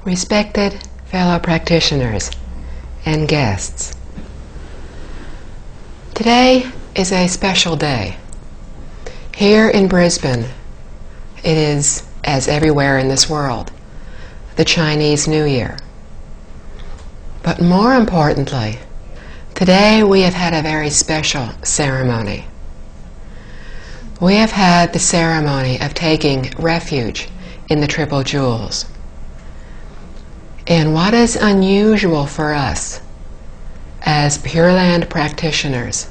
Respected fellow practitioners and guests, today is a special day. Here in Brisbane, it is, as everywhere in this world, the Chinese New Year. But more importantly, today we have had a very special ceremony. We have had the ceremony of taking refuge in the Triple Jewels. And what is unusual for us as Pure Land practitioners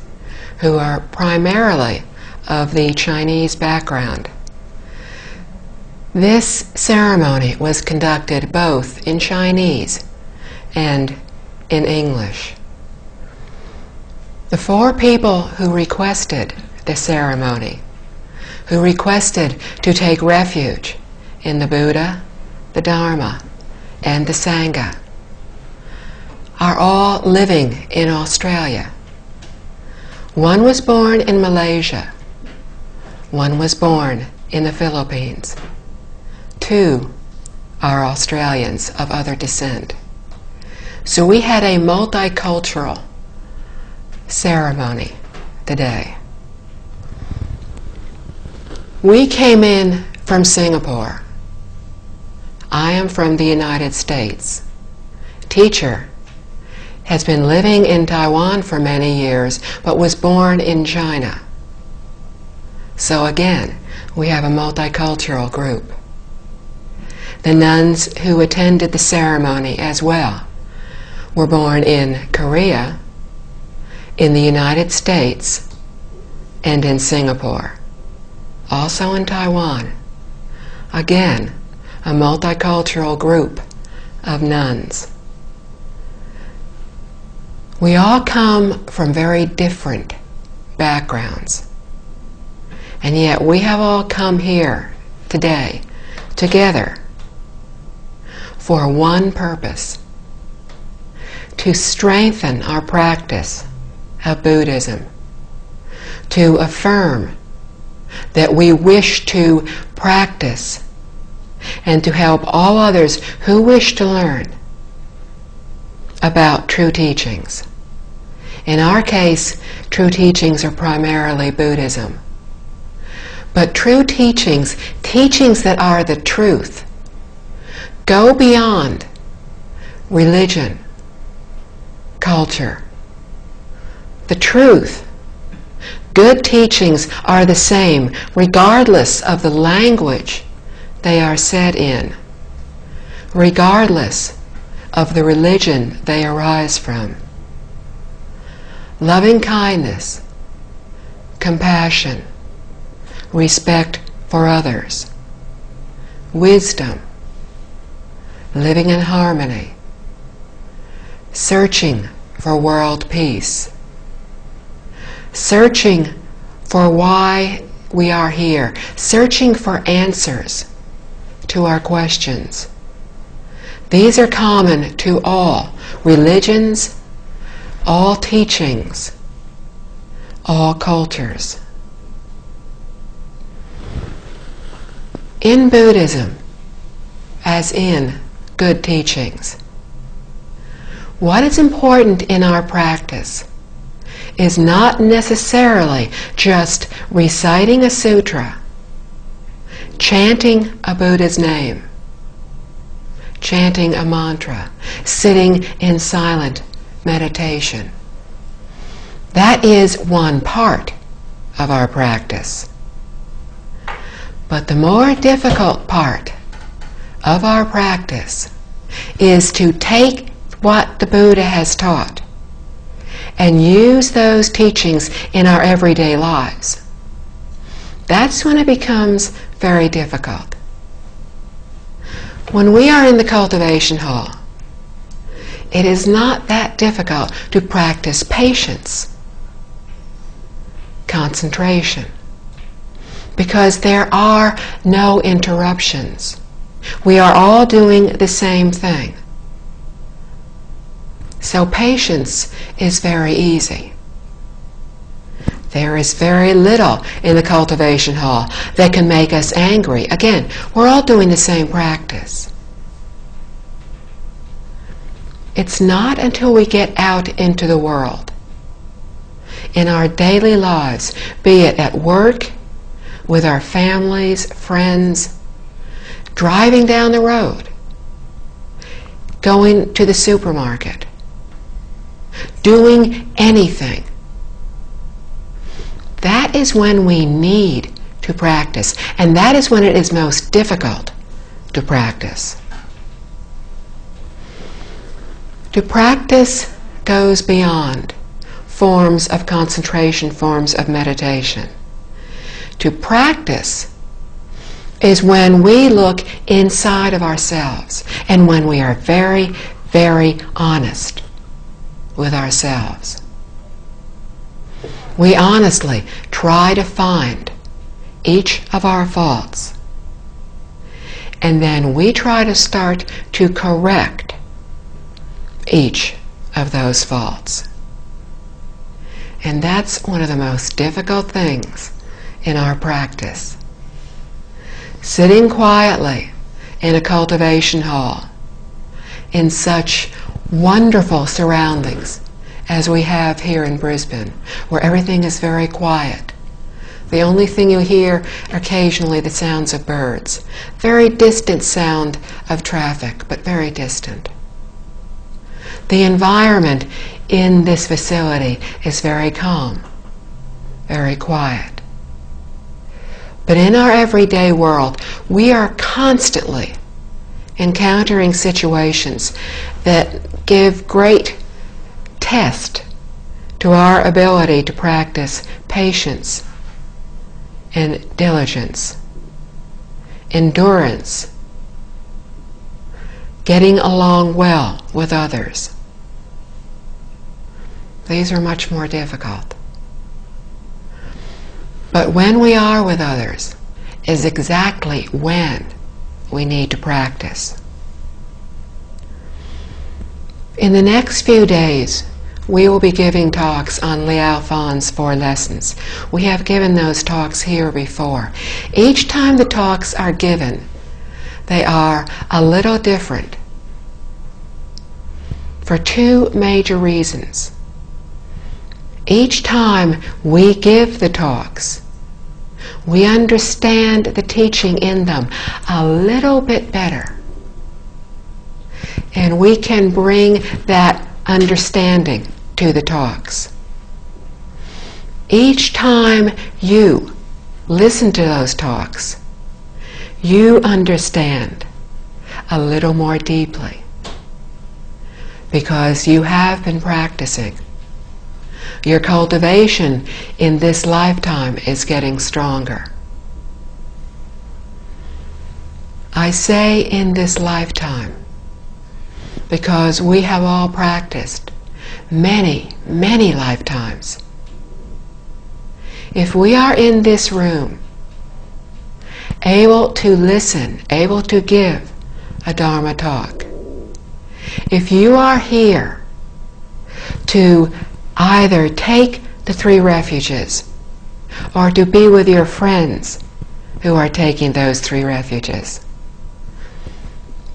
who are primarily of the Chinese background, this ceremony was conducted both in Chinese and in English. The four people who requested the ceremony, who requested to take refuge in the Buddha, the Dharma, and the Sangha, are all living in Australia. One was born in Malaysia. One was born in the Philippines. Two are Australians of other descent. So we had a multicultural ceremony today. We came in from Singapore. I am from the United States. Teacher has been living in Taiwan for many years, but was born in China. So again, we have a multicultural group. The nuns who attended the ceremony as well were born in Korea, in the United States, and in Singapore. Also in Taiwan. Again, a multicultural group of nuns. We all come from very different backgrounds, and yet we have all come here today together for one purpose: to strengthen our practice of Buddhism, to affirm that we wish to practice and to help all others who wish to learn about true teachings. In our case, true teachings are primarily Buddhism. But true teachings, teachings that are the truth, go beyond religion, culture. The truth. Good teachings are the same regardless of the language they are said in, regardless of the religion they arise from. Loving kindness, compassion, respect for others, wisdom, living in harmony, searching for world peace, searching for why we are here, searching for answers to our questions. These are common to all religions, all teachings, all cultures. In Buddhism, as in good teachings, what is important in our practice is not necessarily just reciting a sutra, chanting a Buddha's name, chanting a mantra, sitting in silent meditation. That is one part of our practice. But the more difficult part of our practice is to take what the Buddha has taught and use those teachings in our everyday lives. That's when it becomes very difficult. When we are in the cultivation hall, it is not that difficult to practice patience, concentration, because there are no interruptions. We are all doing the same thing. So patience is very easy. There is very little in the cultivation hall that can make us angry. Again, we're all doing the same practice. It's not until we get out into the world, in our daily lives, be it at work, with our families, friends, driving down the road, going to the supermarket, doing anything. That is when we need to practice, and that is when it is most difficult to practice. To practice goes beyond forms of concentration, forms of meditation. To practice is when we look inside of ourselves and when we are very, very honest with ourselves. We honestly try to find each of our faults, and then we try to start to correct each of those faults. And that's one of the most difficult things in our practice. Sitting quietly in a cultivation hall, in such wonderful surroundings as we have here in Brisbane, where everything is very quiet. The only thing you hear occasionally the sounds of birds. Very distant sound of traffic, but very distant. The environment in this facility is very calm, very quiet. But in our everyday world, we are constantly encountering situations that give great test to our ability to practice patience and diligence, endurance, getting along well with others. These are much more difficult. But when we are with others is exactly when we need to practice. In the next few days, we will be giving talks on Liao Fan's 4 lessons. We have given those talks here before. Each time the talks are given, they are a little different for 2 major reasons. Each time we give the talks, we understand the teaching in them a little bit better. And we can bring that understanding to the talks. Each time you listen to those talks, you understand a little more deeply because you have been practicing. Your cultivation in this lifetime is getting stronger. I say in this lifetime because we have all practiced many, many lifetimes. If we are in this room, able to listen, able to give a Dharma talk, if you are here to either take the 3 refuges or to be with your friends who are taking those 3 refuges,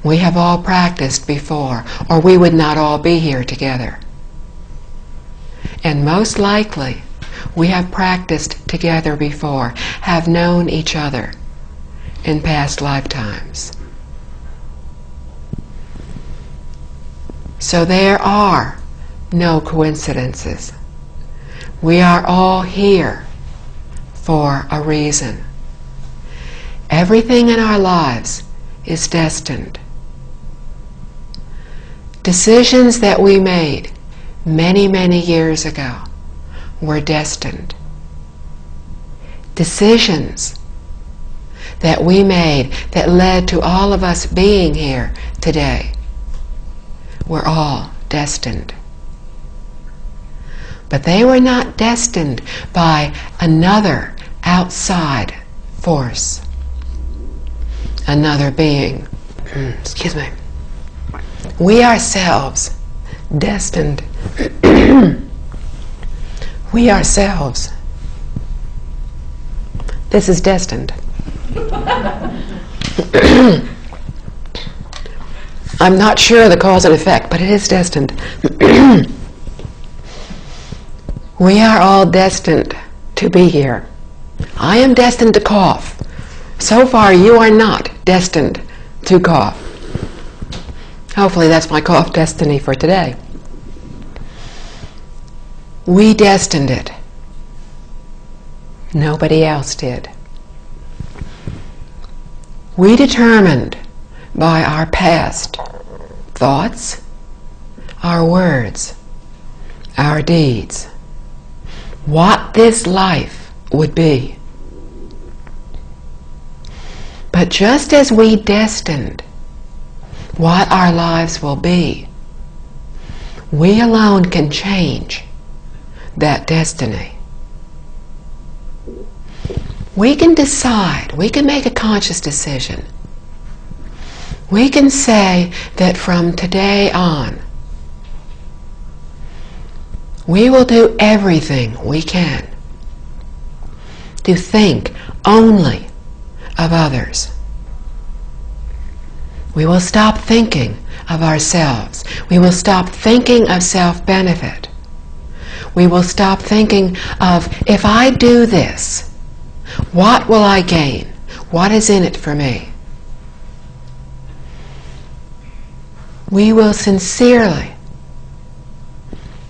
we have all practiced before, or we would not all be here together. And most likely, we have practiced together before, have known each other in past lifetimes. So there are no coincidences. We are all here for a reason. Everything in our lives is destined. Decisions that we made many, many years ago were destined. Decisions that we made that led to all of us being here today were all destined. But they were not destined by another outside force, another being. Excuse me. We ourselves destined. We ourselves. This is destined. I'm not sure of the cause and effect, but it is destined. We are all destined to be here. I am destined to cough. So far, you are not destined to cough. Hopefully that's my cough destiny for today. We destined it. Nobody else did. We determined by our past thoughts, our words, our deeds, what this life would be. But just as we destined what our lives will be, we alone can change that destiny. We can decide, we can make a conscious decision. We can say that from today on, we will do everything we can to think only of others. We will stop thinking of ourselves. We will stop thinking of self-benefit. We will stop thinking of, if I do this, what will I gain? What is in it for me? We will sincerely,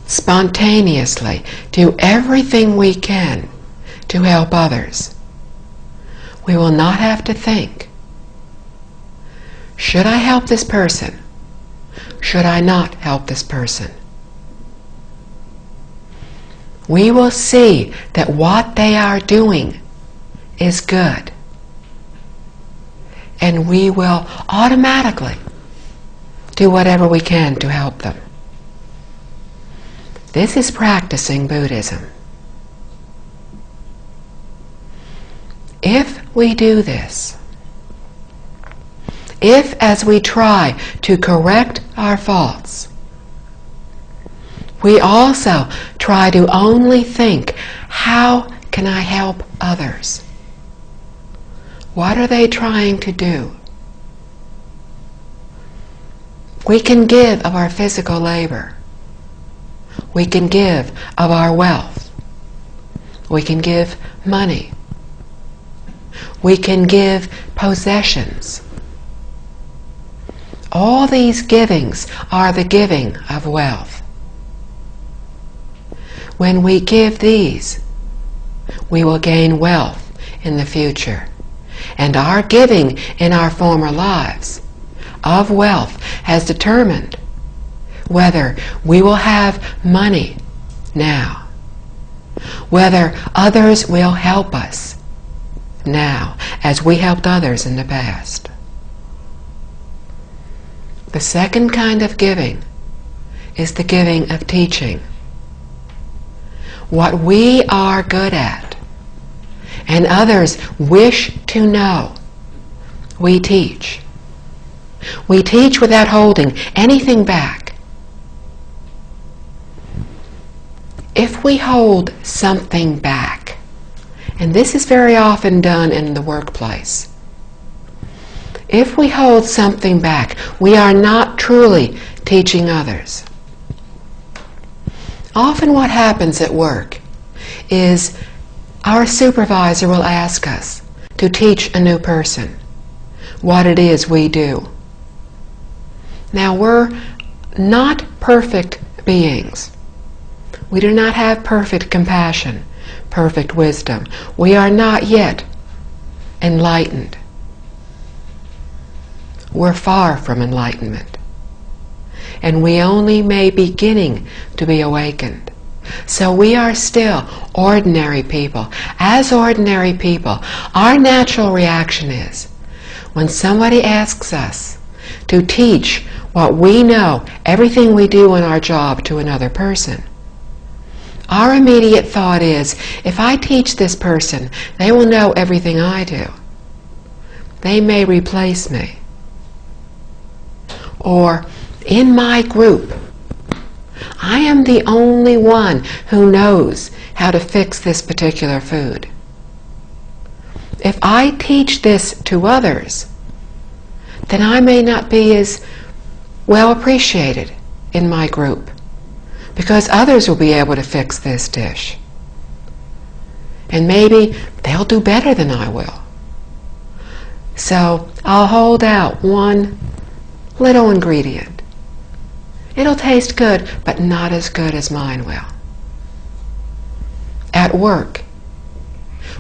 spontaneously do everything we can to help others. We will not have to think, should I help this person? Should I not help this person? We will see that what they are doing is good. And we will automatically do whatever we can to help them. This is practicing Buddhism. If we do this, if as we try to correct our faults, we also try to only think, how can I help others? What are they trying to do? We can give of our physical labor. We can give of our wealth. We can give money. We can give possessions. All these givings are the giving of wealth. When we give these, we will gain wealth in the future. And our giving in our former lives of wealth has determined whether we will have money now, whether others will help us now as we helped others in the past. The second kind of giving is the giving of teaching. What we are good at and others wish to know, we teach. We teach without holding anything back. If we hold something back, and this is very often done in the workplace, if we hold something back, we are not truly teaching others. Often what happens at work is our supervisor will ask us to teach a new person what it is we do. Now, we're not perfect beings. We do not have perfect compassion, perfect wisdom. We are not yet enlightened. We're far from enlightenment. And we only may be beginning to be awakened. So we are still ordinary people. As ordinary people, our natural reaction is, when somebody asks us to teach what we know, everything we do in our job to another person, our immediate thought is, if I teach this person, they will know everything I do. They may replace me. Or, in my group, I am the only one who knows how to fix this particular food. If I teach this to others, then I may not be as well appreciated in my group because others will be able to fix this dish. And maybe they'll do better than I will. So I'll hold out one little ingredient. It'll taste good, but not as good as mine will. At work,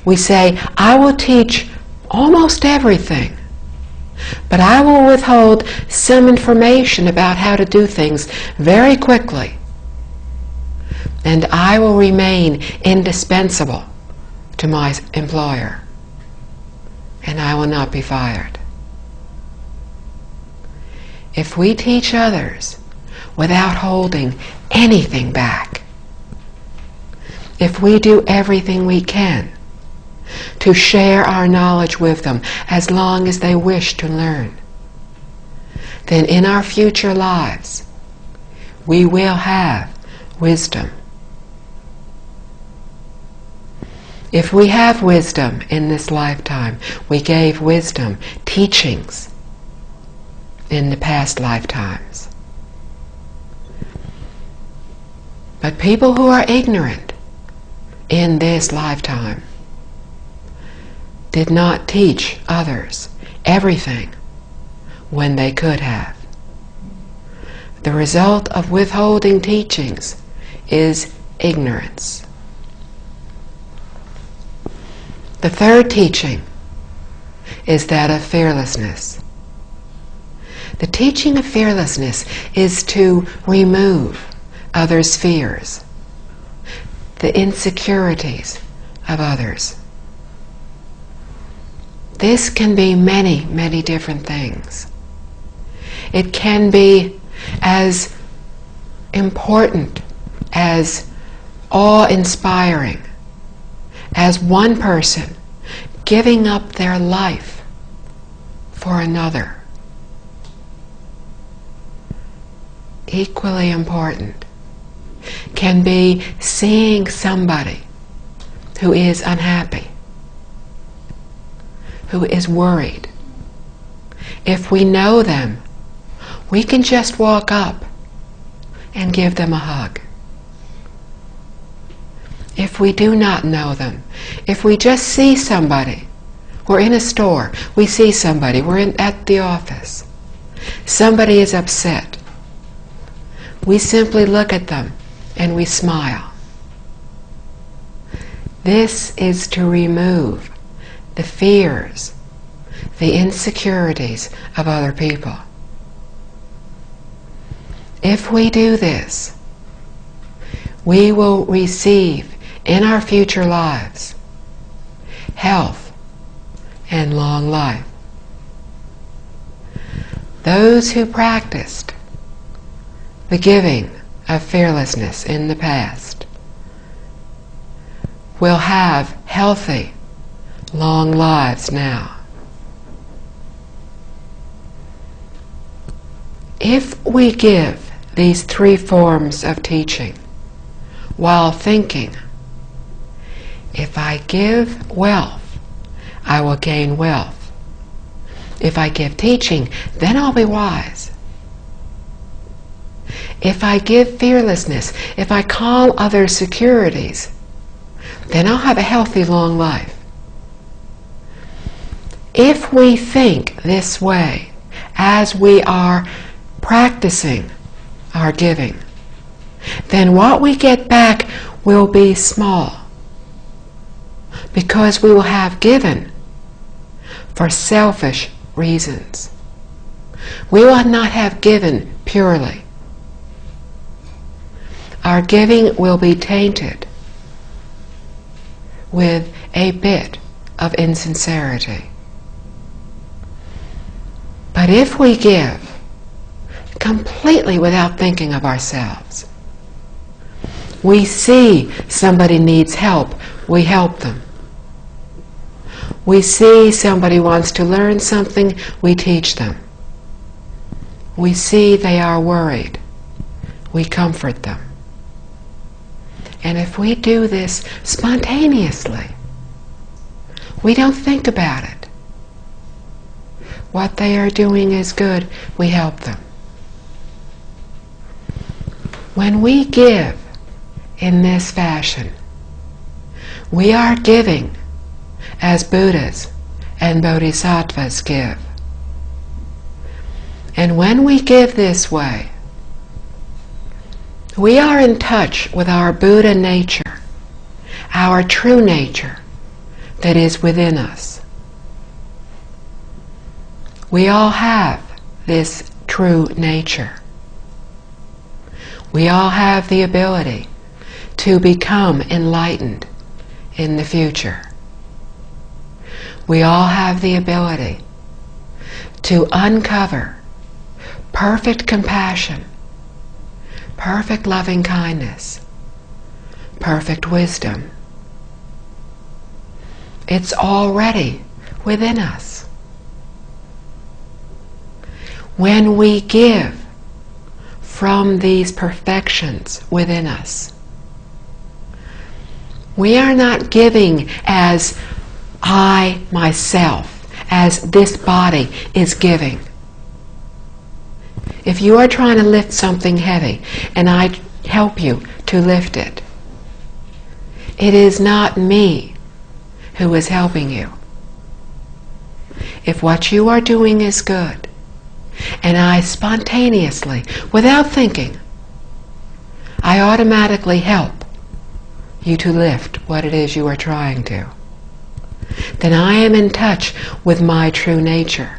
we say, I will teach almost everything, but I will withhold some information about how to do things very quickly, and I will remain indispensable to my employer, and I will not be fired. If we teach others without holding anything back, if we do everything we can to share our knowledge with them as long as they wish to learn, then in our future lives we will have wisdom. If we have wisdom in this lifetime, we gave wisdom teachings in the past lifetimes. But people who are ignorant in this lifetime did not teach others everything when they could have. The result of withholding teachings is ignorance. The third teaching is that of fearlessness. The teaching of fearlessness is to remove others' fears, the insecurities of others. This can be many, many different things. It can be as important, as awe-inspiring as one person giving up their life for another. Equally important can be seeing somebody who is unhappy, who is worried. If we know them, we can just walk up and give them a hug. If we do not know them, if we just see somebody, we're in a store, we see somebody, we're at the office, somebody is upset, we simply look at them and we smile. This is to remove the fears, the insecurities of other people. If we do this, we will receive in our future lives health and long life. Those who practiced the giving of fearlessness in the past will have healthy, long lives now. If we give these three forms of teaching while thinking, if I give wealth, I will gain wealth. If I give teaching, then I'll be wise. If I give fearlessness, if I calm others' securities, then I'll have a healthy, long life. If we think this way as we are practicing our giving, then what we get back will be small, because we will have given for selfish reasons. We will not have given purely. Our giving will be tainted with a bit of insincerity. But if we give completely without thinking of ourselves, we see somebody needs help, we help them. We see somebody wants to learn something, we teach them. We see they are worried, we comfort them. And if we do this spontaneously, we don't think about it. What they are doing is good, we help them. When we give in this fashion, we are giving as Buddhas and Bodhisattvas give. And when we give this way, we are in touch with our Buddha nature, our true nature that is within us. We all have this true nature. We all have the ability to become enlightened in the future. We all have the ability to uncover perfect compassion, perfect loving kindness, perfect wisdom. It's already within us. When we give from these perfections within us, we are not giving as I, myself, as this body is giving. If you are trying to lift something heavy and I help you to lift it, it is not me who is helping you. If what you are doing is good, and I spontaneously, without thinking, I automatically help you to lift what it is you are trying to, then I am in touch with my true nature.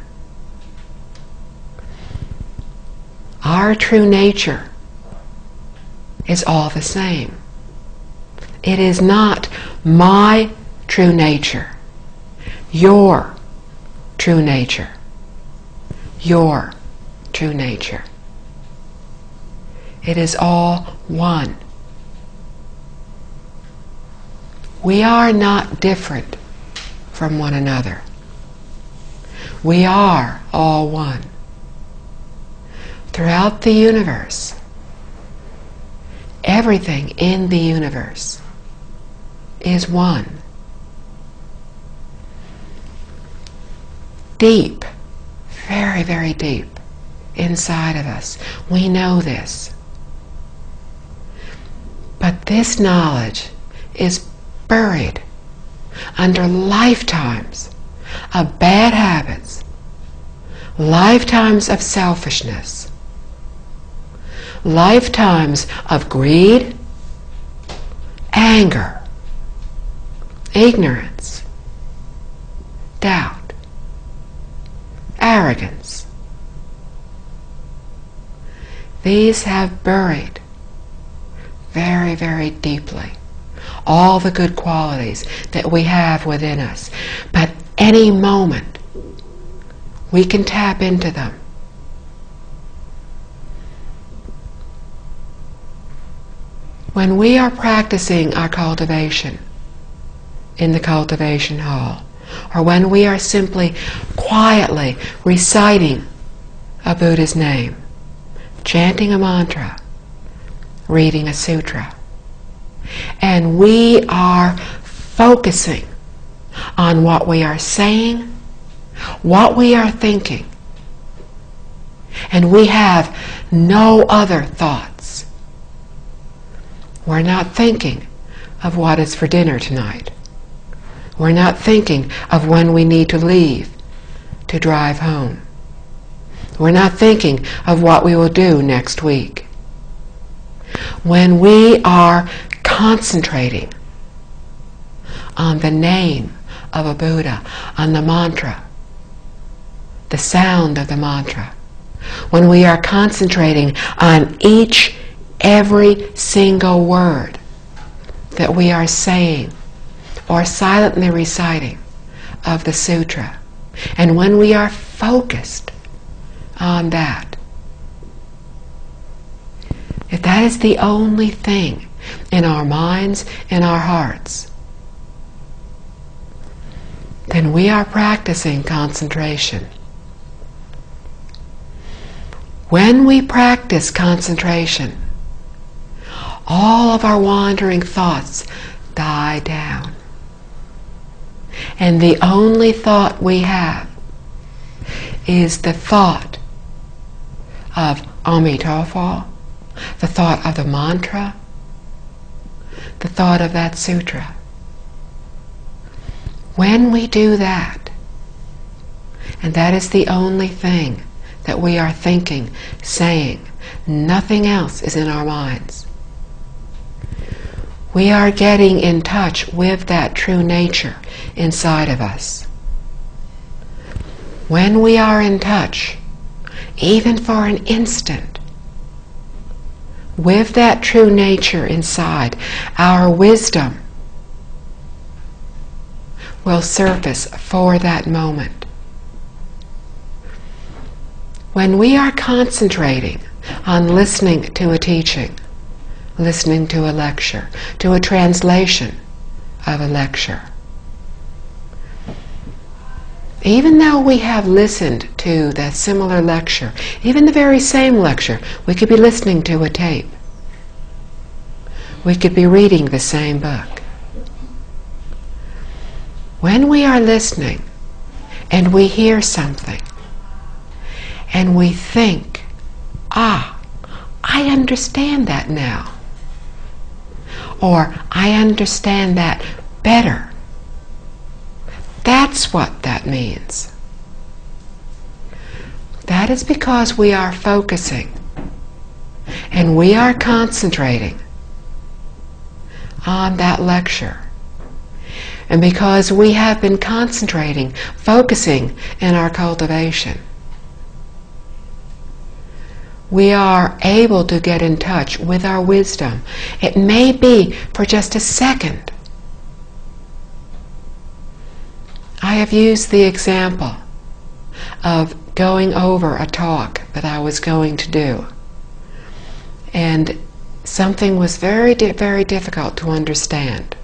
Our true nature is all the same. It is not my true nature, your true nature, your true nature. It is all one. We are not different from one another. We are all one. Throughout the universe, everything in the universe is one. Deep, very, very deep inside of us, we know this. But this knowledge is buried under lifetimes of bad habits, lifetimes of selfishness, lifetimes of greed, anger, ignorance, doubt, arrogance. These have buried very, very deeply all the good qualities that we have within us. But any moment we can tap into them. When we are practicing our cultivation in the cultivation hall, or when we are simply quietly reciting a Buddha's name, chanting a mantra, reading a sutra, and we are focusing on what we are saying, what we are thinking, and we have no other thoughts. We're not thinking of what is for dinner tonight. We're not thinking of when we need to leave to drive home. We're not thinking of what we will do next week. When we are concentrating on the name of a Buddha, on the mantra, the sound of the mantra, when we are concentrating on every single word that we are saying or silently reciting of the sutra, and when we are focused on that, if that is the only thing in our minds, in our hearts, then we are practicing concentration. When we practice concentration, all of our wandering thoughts die down. And the only thought we have is the thought of Amitabha, the thought of the mantra, the thought of that sutra. When we do that, and that is the only thing that we are thinking, saying, nothing else is in our minds, we are getting in touch with that true nature inside of us. When we are in touch, even for an instant, with that true nature inside, our wisdom will surface for that moment. When we are concentrating on listening to a teaching, listening to a lecture, to a translation of a lecture, even though we have listened to that similar lecture, even the very same lecture, we could be listening to a tape. We could be reading the same book. When we are listening and we hear something and we think, I understand that now, or I understand that better, that's what that means. That is because we are focusing and we are concentrating on that lecture. And because we have been concentrating, focusing in our cultivation, we are able to get in touch with our wisdom. It may be for just a second. I have used the example of going over a talk that I was going to do, and something was very, very difficult to understand.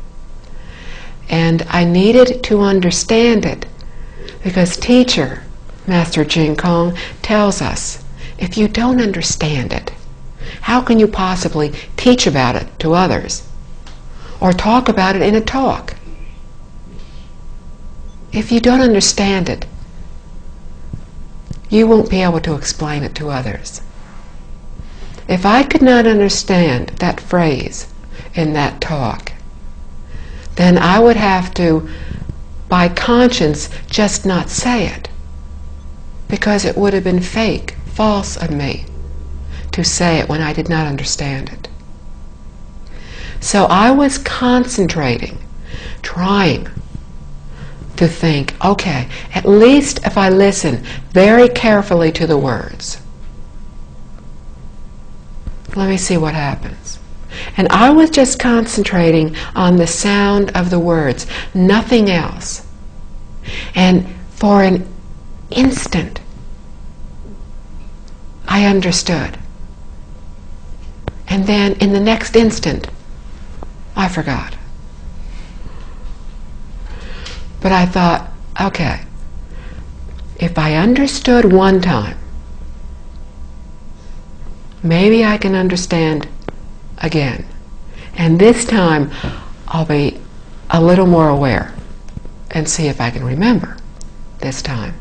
And I needed to understand it because teacher, Master Jing Kong, tells us, if you don't understand it, how can you possibly teach about it to others or talk about it in a talk? If you don't understand it, you won't be able to explain it to others. If I could not understand that phrase in that talk, then I would have to, by conscience, just not say it, because it would have been fake, false of me to say it when I did not understand it. So I was concentrating, trying to think, okay, at least if I listen very carefully to the words, let me see what happens. And I was just concentrating on the sound of the words, nothing else. And for an instant, I understood. And then in the next instant, I forgot. But I thought, okay, if I understood one time, maybe I can understand again. And this time, I'll be a little more aware and see if I can remember this time.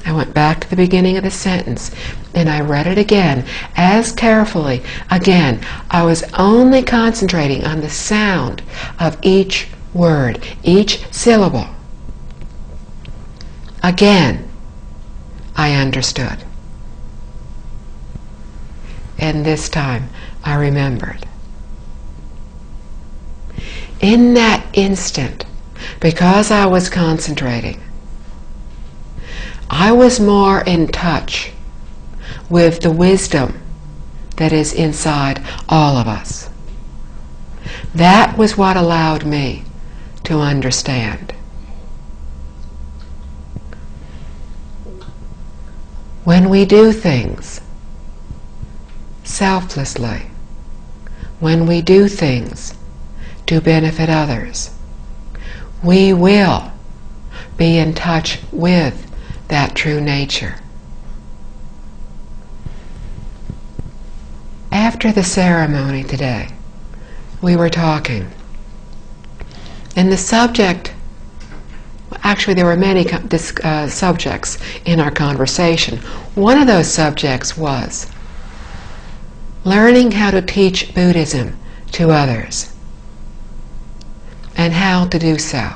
I went back to the beginning of the sentence and I read it again as carefully. Again, I was only concentrating on the sound of each word, each syllable. Again, I understood. And this time, I remembered. In that instant, because I was concentrating, I was more in touch with the wisdom that is inside all of us. That was what allowed me to understand. When we do things selflessly, when we do things to benefit others, we will be in touch with that true nature. After the ceremony today, we were talking, and the subject, actually there were many subjects in our conversation. One of those subjects was learning how to teach Buddhism to others, and how to do so,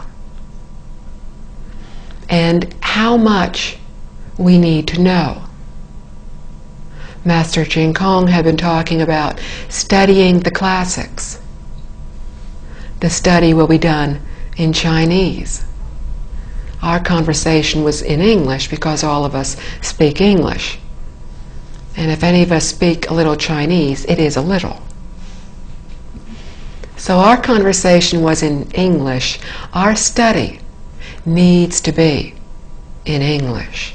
and how much we need to know. Master Ching Kong had been talking about studying the classics. The study will be done in Chinese. Our conversation was in English because all of us speak English. And if any of us speak a little Chinese, it is a little. So our conversation was in English. Our study needs to be in English.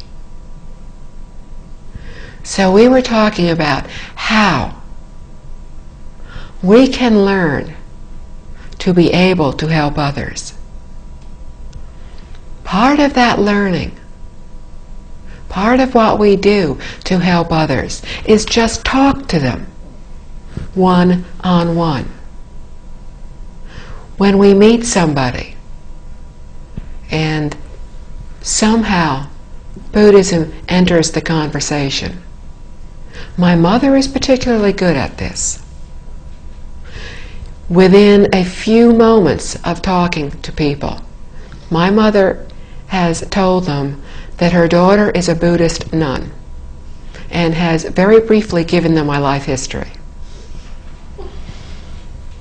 So we were talking about how we can learn to be able to help others. Part of that learning, part of what we do to help others, is just talk to them one-on-one. When we meet somebody and somehow Buddhism enters the conversation. My mother is particularly good at this. Within a few moments of talking to people, my mother has told them that her daughter is a Buddhist nun and has very briefly given them my life history.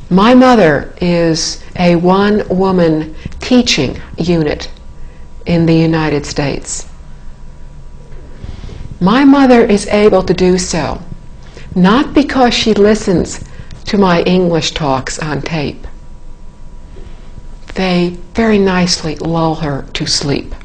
My mother is a one-woman teaching unit in the United States. My mother is able to do so not because she listens to my English talks on tape. They very nicely lull her to sleep.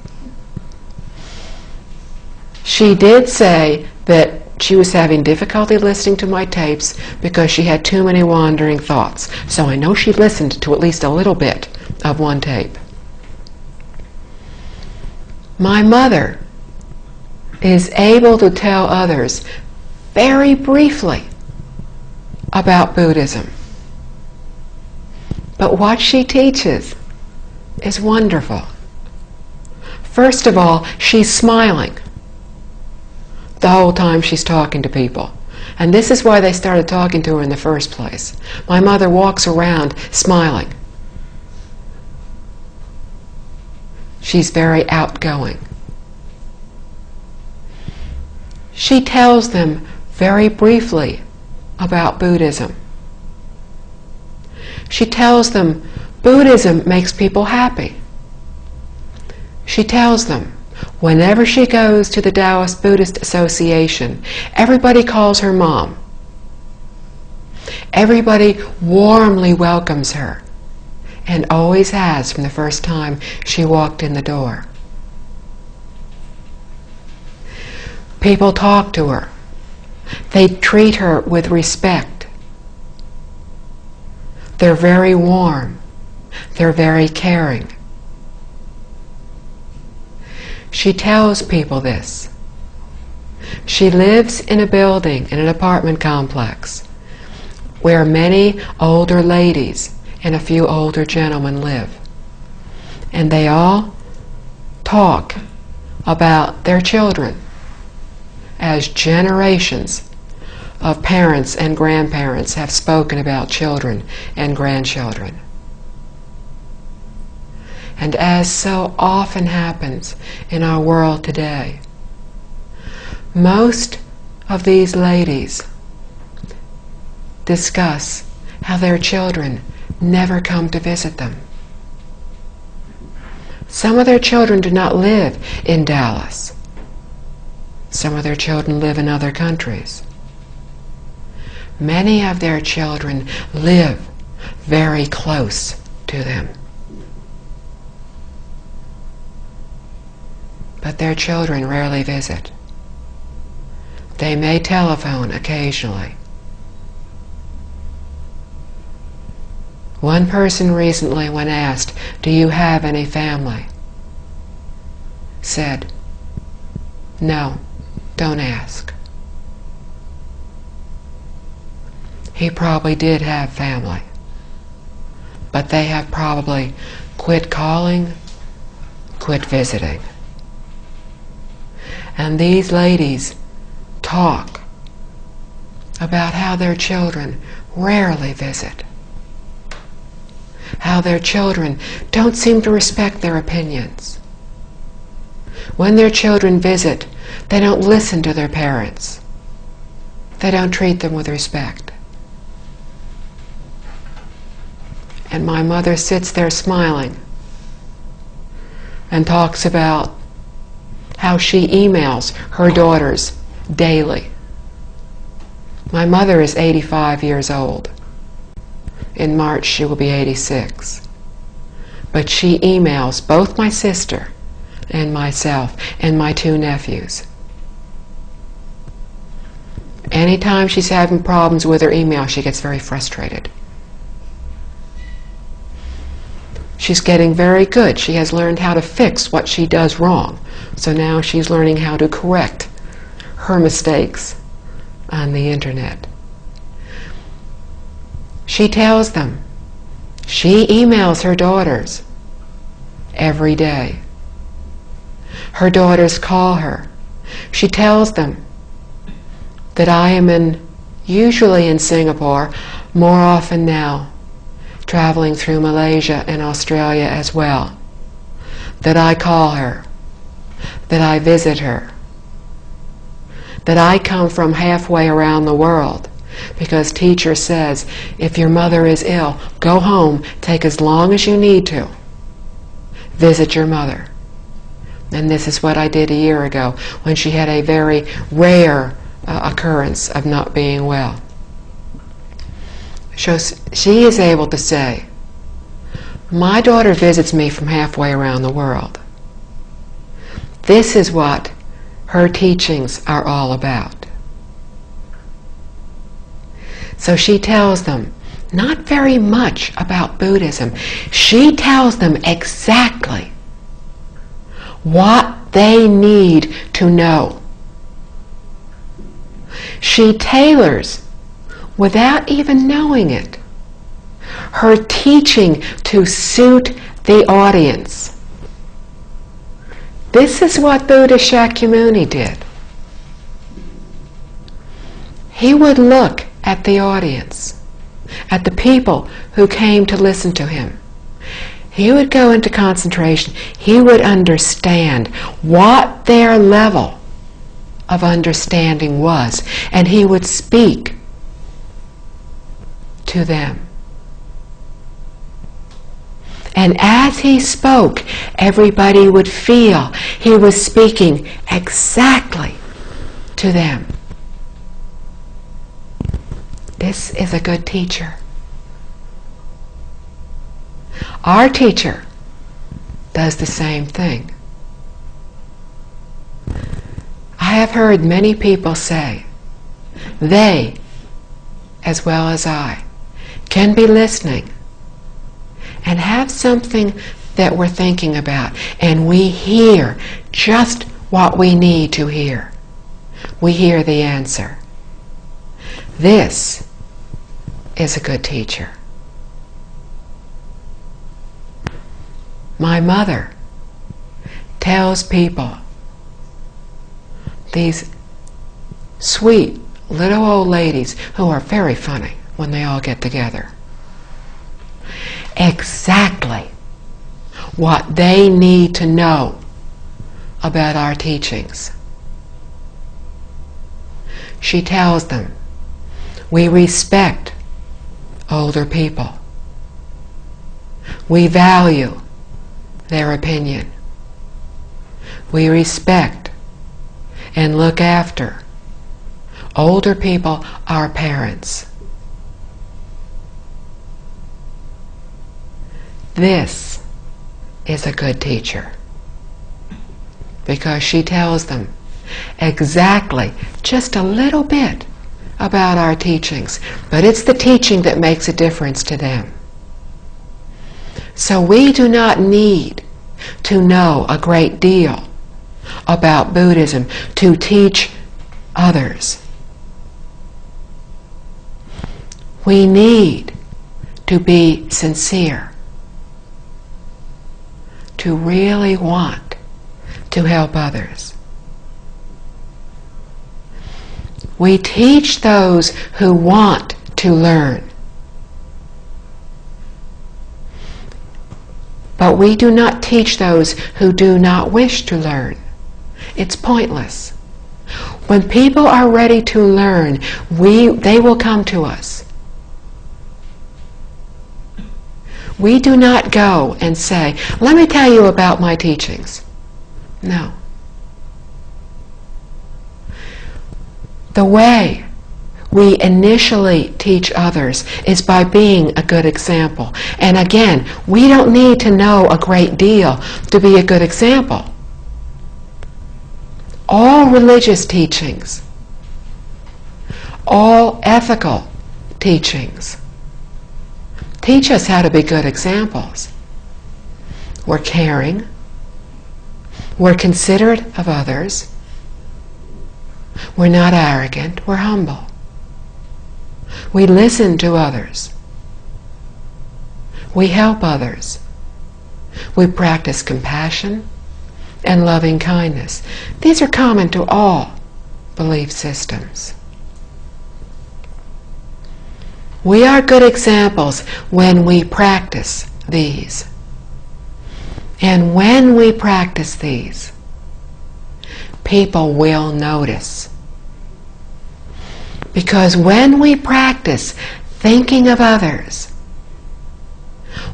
She did say that she was having difficulty listening to my tapes because she had too many wandering thoughts. So I know she listened to at least a little bit of one tape. My mother is able to tell others very briefly about Buddhism. But what she teaches is wonderful. First of all, she's smiling the whole time she's talking to people. And this is why they started talking to her in the first place. My mother walks around smiling. She's very outgoing. She tells them very briefly about Buddhism. She tells them Buddhism makes people happy. She tells them whenever she goes to the Taoist Buddhist Association, everybody calls her Mom. Everybody warmly welcomes her, and always has from the first time she walked in the door. People talk to her. They treat her with respect. They're very warm. They're very caring. She tells people this. She lives in a building, in an apartment complex, where many older ladies and a few older gentlemen live. And they all talk about their children as generations of parents and grandparents have spoken about children and grandchildren. And as so often happens in our world today, most of these ladies discuss how their children never come to visit them. Some of their children do not live in Dallas. Some of their children live in other countries. Many of their children live very close to them. But their children rarely visit. They may telephone occasionally. One person recently, when asked, "Do you have any family?" said, "No, don't ask." He probably did have family, but they have probably quit calling, quit visiting. And these ladies talk about how their children rarely visit, how their children don't seem to respect their opinions. When their children visit, they don't listen to their parents. They don't treat them with respect. And my mother sits there smiling and talks about how she emails her daughters daily. My mother is 85 years old. In March she will be 86. But she emails both my sister and myself and my two nephews. Anytime she's having problems with her email, she gets very frustrated. She's getting very good. She has learned how to fix what she does wrong. So now she's learning how to correct her mistakes on the internet. She tells them, she emails her daughters every day. Her daughters call her. She tells them that I am usually in Singapore, more often now, traveling through Malaysia and Australia as well, that I call her, that I visit her, that I come from halfway around the world, because teacher says, if your mother is ill, go home, take as long as you need to, visit your mother. And this is what I did a year ago, when she had a very rare occurrence of not being well. So she is able to say, my daughter visits me from halfway around the world. This is what her teachings are all about. So she tells them not very much about Buddhism. She tells them exactly what they need to know. She tailors, without even knowing it, her teaching to suit the audience. This is what Buddha Shakyamuni did. He would look at the audience, at the people who came to listen to him. He would go into concentration. He would understand what their level of understanding was, and he would speak to them. And as he spoke, everybody would feel he was speaking exactly to them. This is a good teacher. Our teacher does the same thing. I have heard many people say, they, as well as I, can be listening and have something that we're thinking about, and we hear just what we need to hear. We hear the answer. This is a good teacher. My mother tells people, these sweet little old ladies who are very funny when they all get together, exactly what they need to know about our teachings. She tells them, we respect older people. We value their opinion. We respect and look after older people, our parents. This is a good teacher, because she tells them exactly, just a little bit about our teachings, but it's the teaching that makes a difference to them. So we do not need to know a great deal about Buddhism to teach others. We need to be sincere, to really want to help others. We teach those who want to learn. But we do not teach those who do not wish to learn. It's pointless. When people are ready to learn, they will come to us. We do not go and say, "Let me tell you about my teachings." No. The way we initially teach others is by being a good example. And again, we don't need to know a great deal to be a good example. All religious teachings, all ethical teachings, teach us how to be good examples. We're caring, we're considerate of others, we're not arrogant, we're humble. We listen to others. We help others. We practice compassion and loving kindness. These are common to all belief systems. We are good examples when we practice these. And when we practice these, people will notice. Because when we practice thinking of others,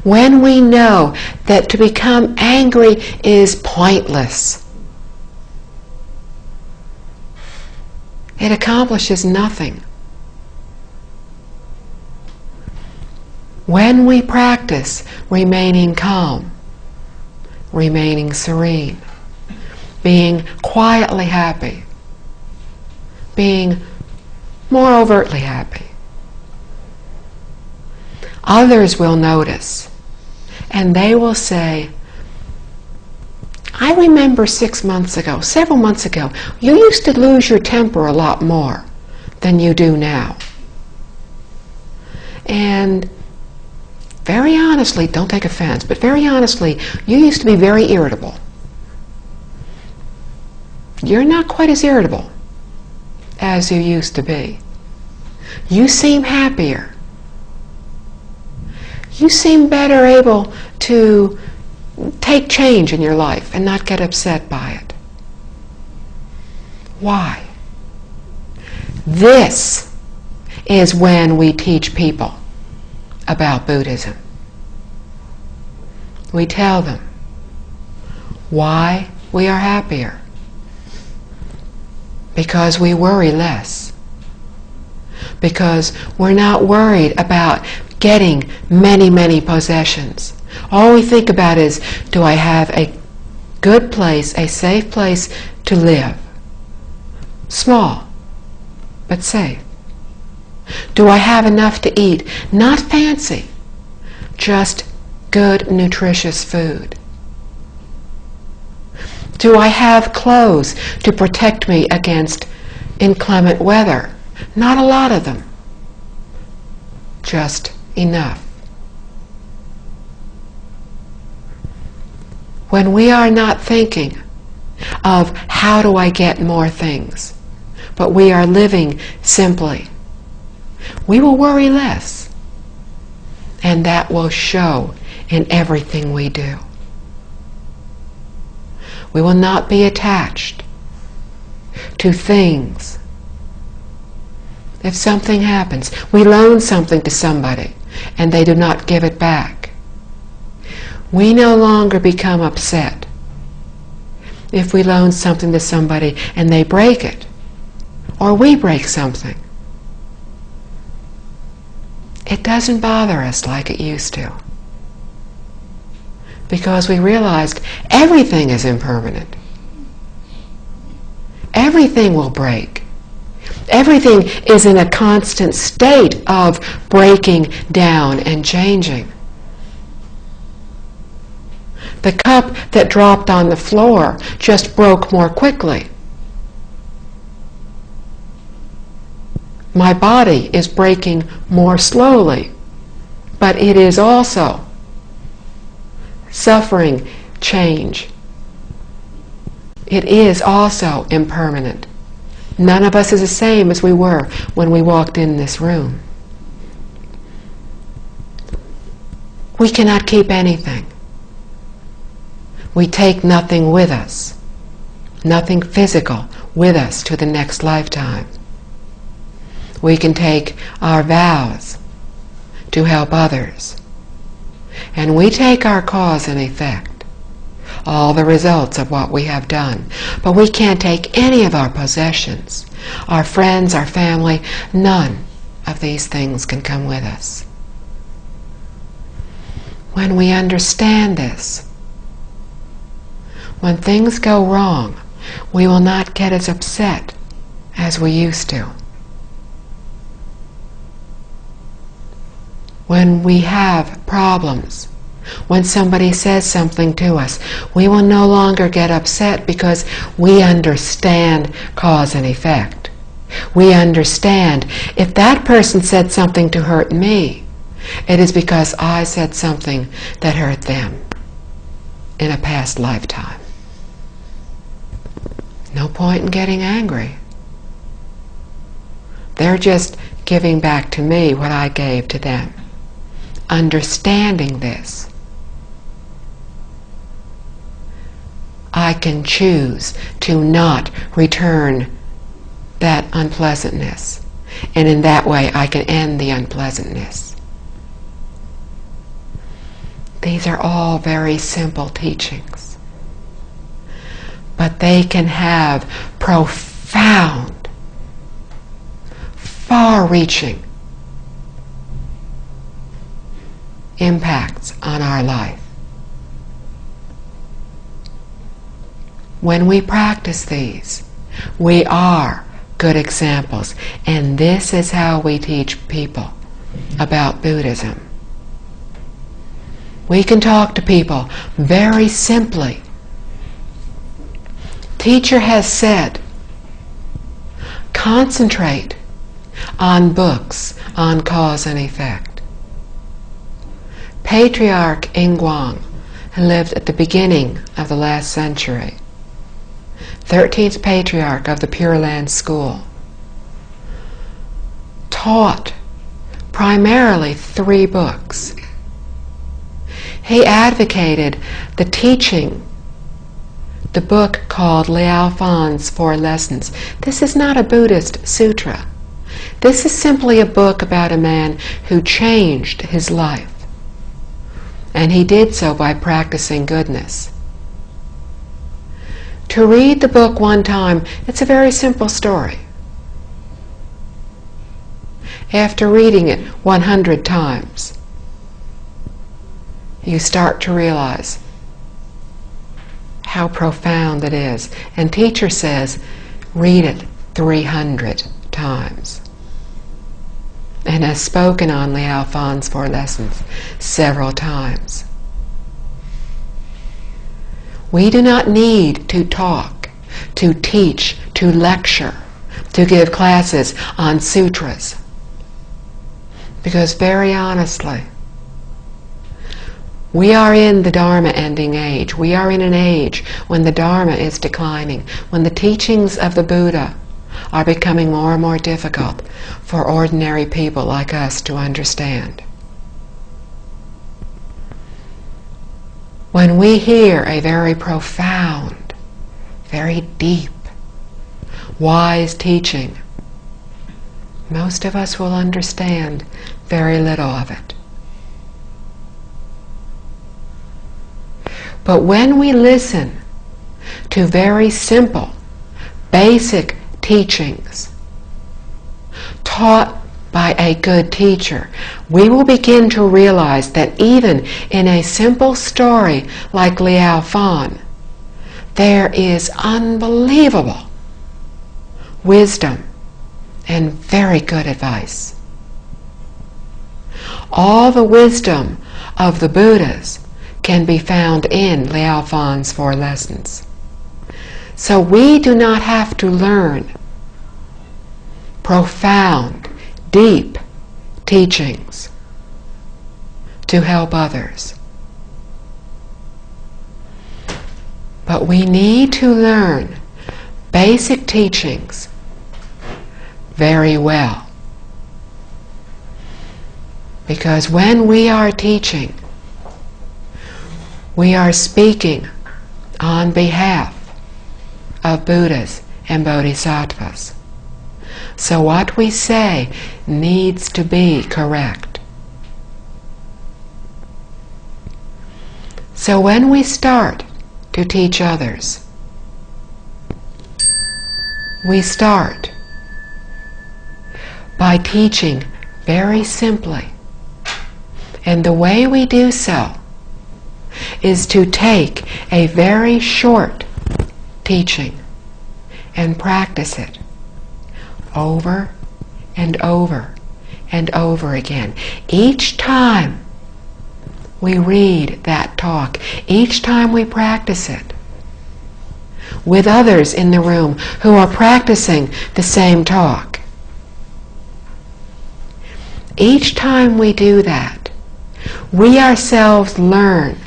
when we know that to become angry is pointless, it accomplishes nothing. When we practice remaining calm, remaining serene, being quietly happy, being more overtly happy, others will notice, and they will say, "I remember 6 months ago, several months ago, you used to lose your temper a lot more than you do now. And very honestly, don't take offense, but very honestly, you used to be very irritable. You're not quite as irritable as you used to be. You seem happier. You seem better able to take change in your life and not get upset by it." Why? This is when we teach people about Buddhism. We tell them why we are happier. Because we worry less. Because we're not worried about getting many, many possessions. All we think about is, do I have a good place, a safe place to live? Small, but safe. Do I have enough to eat? Not fancy, just good, nutritious food. Do I have clothes to protect me against inclement weather? Not a lot of them, just enough. When we are not thinking of how do I get more things, but we are living simply, we will worry less, and that will show in everything we do. We will not be attached to things. If something happens, we loan something to somebody and they do not give it back, we no longer become upset. If we loan something to somebody and they break it, or we break something, it doesn't bother us like it used to. Because we realized everything is impermanent. Everything will break. Everything is in a constant state of breaking down and changing. The cup that dropped on the floor just broke more quickly. My body is breaking more slowly, but it is also suffering change. It is also impermanent, None of us is the same as we were when we walked in this room. We cannot keep anything. We take nothing with us, nothing physical with us to the next lifetime. We can take our vows to help others, and we take our cause and effect, all the results of what we have done. But we can't take any of our possessions, our friends, our family. None of these things can come with us. When we understand this, when things go wrong, we will not get as upset as we used to. When we have problems, when somebody says something to us, we will no longer get upset because we understand cause and effect. We understand if that person said something to hurt me, it is because I said something that hurt them in a past lifetime. No point in getting angry. They're just giving back to me what I gave to them. Understanding this, I can choose to not return that unpleasantness, and in that way I can end the unpleasantness. These are all very simple teachings, but they can have profound, far-reaching impacts on our life. When we practice these, we are good examples, and this is how we teach people about Buddhism. We can talk to people very simply. Teacher has said, concentrate on books on cause and effect. Patriarch Ingguang, who lived at the beginning of the last century, 13th Patriarch of the Pure Land School, taught primarily 3 books. He advocated the teaching, the book called Liao Fan's 4 Lessons. This is not a Buddhist sutra. This is simply a book about a man who changed his life. And he did so by practicing goodness. To read the book one time, it's a very simple story. After reading it 100 times, you start to realize how profound it is. And teacher says, read it 300 times. And has spoken on Liao Fan's 4 Lessons several times. We do not need to talk, to teach, to lecture, to give classes on sutras. Because very honestly, we are in the Dharma ending age. We are in an age when the Dharma is declining, when the teachings of the Buddha are becoming more and more difficult for ordinary people like us to understand. When we hear a very profound, very deep, wise teaching, most of us will understand very little of it. But when we listen to very simple, basic teachings taught by a good teacher, we will begin to realize that even in a simple story like Liao Fan, there is unbelievable wisdom and very good advice. All the wisdom of the Buddhas can be found in Liao Fan's 4 Lessons. So we do not have to learn profound, deep teachings to help others. But we need to learn basic teachings very well. Because when we are teaching, we are speaking on behalf of Buddhas and Bodhisattvas. So what we say needs to be correct. So when we start to teach others, we start by teaching very simply. And the way we do so is to take a very short teaching and practice it over and over and over again. Each time we read that talk, each time we practice it with others in the room who are practicing the same talk. Each time we do that, we ourselves learn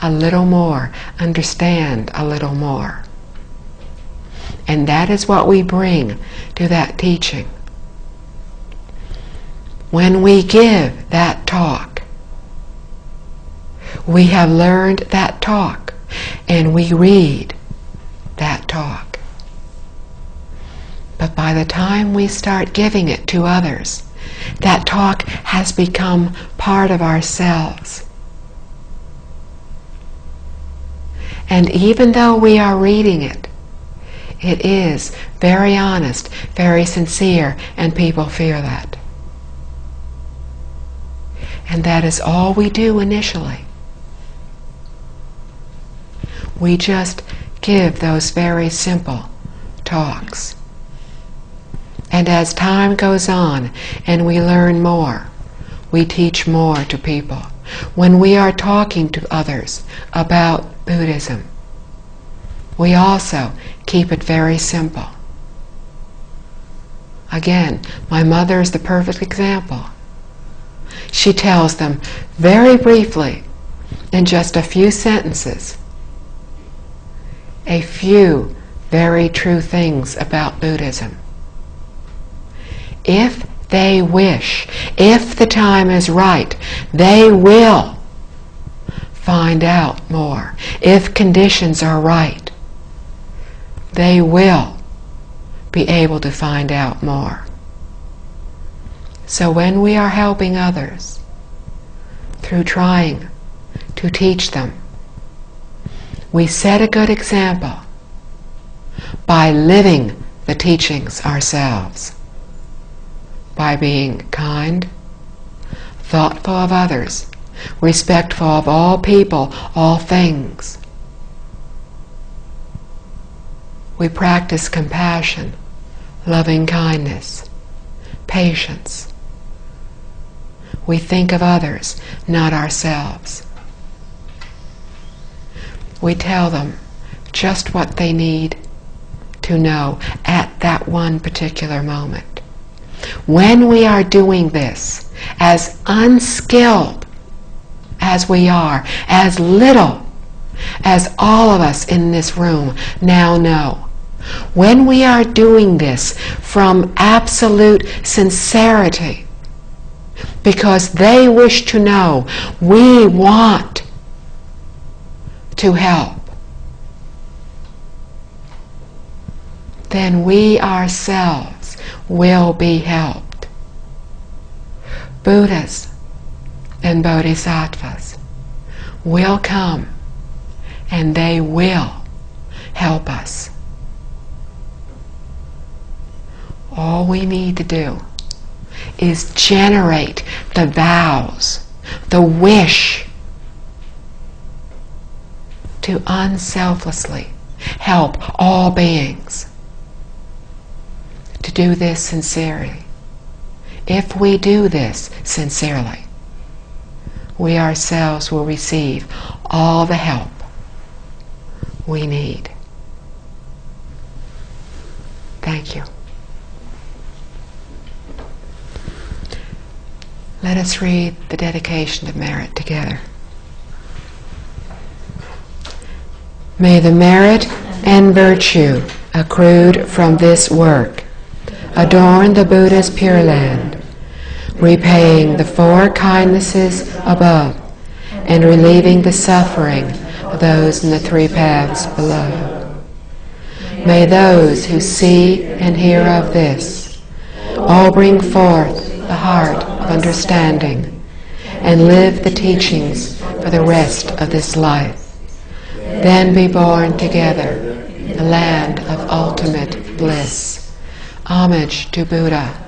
a little more, understand a little more. And that is what we bring to that teaching. When we give that talk, we have learned that talk, and we read that talk. But by the time we start giving it to others, that talk has become part of ourselves. And even though we are reading it, it is very honest, very sincere, and people feel that. And that is all we do initially. We just give those very simple talks. And as time goes on and we learn more, we teach more to people. When we are talking to others about Buddhism, we also keep it very simple. Again, my mother is the perfect example. She tells them very briefly, in just a few sentences, a few very true things about Buddhism. If they wish, if the time is right, they will find out more. If conditions are right, they will be able to find out more. So when we are helping others through trying to teach them, we set a good example by living the teachings ourselves, by being kind, thoughtful of others, respectful of all people, all things. We practice compassion, loving kindness, patience. We think of others, not ourselves. We tell them just what they need to know at that one particular moment. When we are doing this, as unskilled as we are, as little as all of us in this room now know, when we are doing this from absolute sincerity, because they wish to know, we want to help, then we ourselves will be helped. Buddhas and Bodhisattvas will come and they will help us. All we need to do is generate the vows, the wish to unselflessly help all beings. To do this sincerely. If we do this sincerely, we ourselves will receive all the help we need. Thank you. Let us read the dedication of merit together. May the merit and virtue accrued from this work adorn the Buddha's Pure Land, repaying the four kindnesses above and relieving the suffering of those in the three paths below. May those who see and hear of this all bring forth the heart of understanding and live the teachings for the rest of this life, then be born together in the land of ultimate bliss. Homage to Buddha.